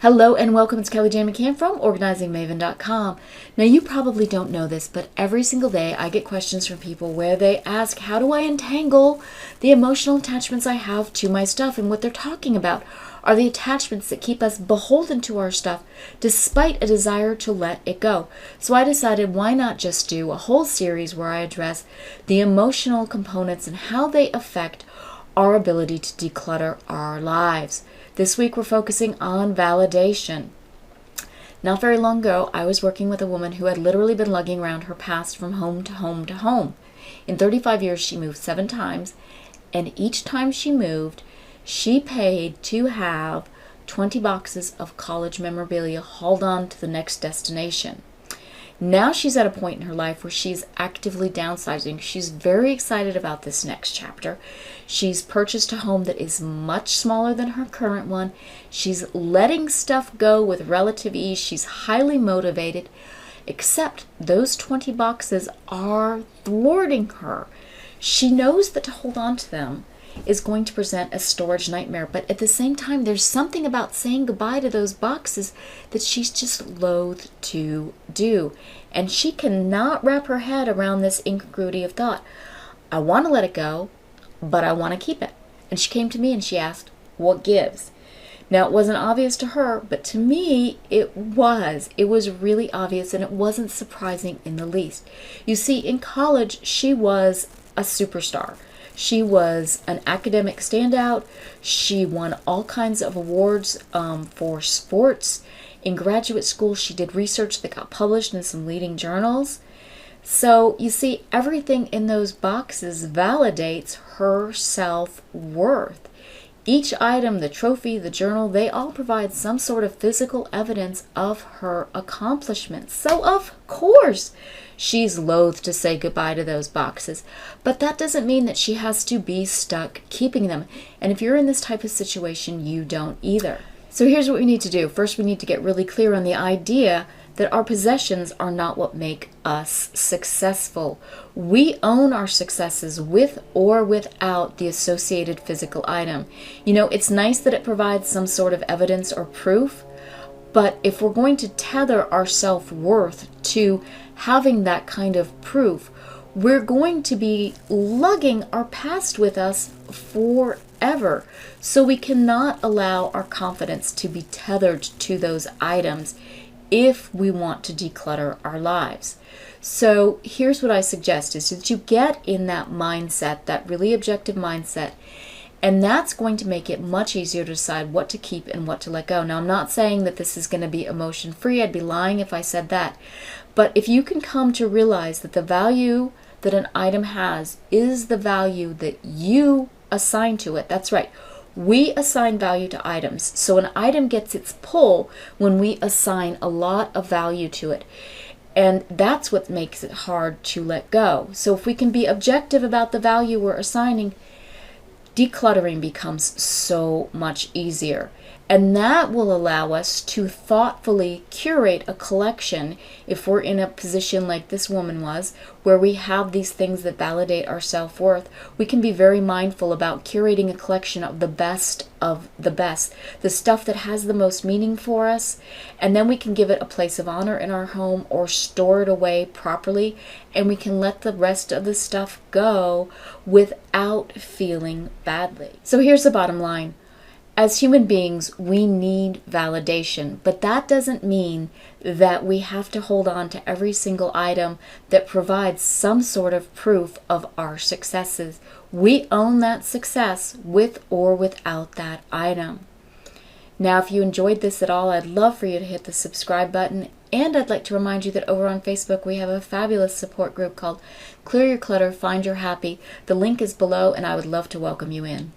Hello and welcome. It's Kelly Jayne McCann from OrganizingMaven.com. Now you probably don't know this, but every single day I get questions from people where they ask, how do I untangle the emotional attachments I have to my stuff? And what they're talking about are the attachments that keep us beholden to our stuff despite a desire to let it go. So I decided, why not just do a whole series where I address the emotional components and how they affect our ability to declutter our lives. This week we're focusing on validation. Not very long ago, I was working with a woman who had literally been lugging around her past from home to home to home. In 35 years, she moved 7 times, and each time she moved, she paid to have 20 boxes of college memorabilia hauled on to the next destination. Now she's at a point in her life where she's actively downsizing. She's very excited about this next chapter. She's purchased a home that is much smaller than her current one. She's letting stuff go with relative ease. She's highly motivated, except those 20 boxes are thwarting her. She knows that to hold on to them is going to present a storage nightmare, but at the same time, there's something about saying goodbye to those boxes that she's just loath to do. And she cannot wrap her head around this incongruity of thought. I want to let it go, but I want to keep it. And she came to me and she asked, what gives? Now, it wasn't obvious to her, but to me, it was. It was really obvious, and it wasn't surprising in the least. You see, in college, she was a superstar. She was an academic standout. She won all kinds of awards for sports. In graduate school, she did research that got published in some leading journals. So, you see, everything in those boxes validates her self-worth. Each item, the trophy, the journal, they all provide some sort of physical evidence of her accomplishments. So, of course, she's loath to say goodbye to those boxes. But that doesn't mean that she has to be stuck keeping them. And if you're in this type of situation, you don't either. So here's what we need to do. First, we need to get really clear on the idea that our possessions are not what make us successful. We own our successes with or without the associated physical item. You know, it's nice that it provides some sort of evidence or proof, but if we're going to tether our self-worth to having that kind of proof, we're going to be lugging our past with us forever. So we cannot allow our confidence to be tethered to those items if we want to declutter our lives. So here's what I suggest is that you get in that mindset, that really objective mindset, and that's going to make it much easier to decide what to keep and what to let go. Now, I'm not saying that this is going to be emotion-free. I'd be lying if I said that. But if you can come to realize that the value that an item has is the value that you assign to it. That's right. We assign value to items. So an item gets its pull when we assign a lot of value to it. And that's what makes it hard to let go. So if we can be objective about the value we're assigning, decluttering becomes so much easier. And that will allow us to thoughtfully curate a collection if we're in a position like this woman was, where we have these things that validate our self-worth. We can be very mindful about curating a collection of the best, the stuff that has the most meaning for us, and then we can give it a place of honor in our home or store it away properly, and we can let the rest of the stuff go without feeling badly. So here's the bottom line. As human beings, we need validation, but that doesn't mean that we have to hold on to every single item that provides some sort of proof of our successes. We own that success with or without that item. Now, if you enjoyed this at all, I'd love for you to hit the subscribe button, and I'd like to remind you that over on Facebook we have a fabulous support group called Clear Your Clutter, Find Your Happy. The link is below, and I would love to welcome you in.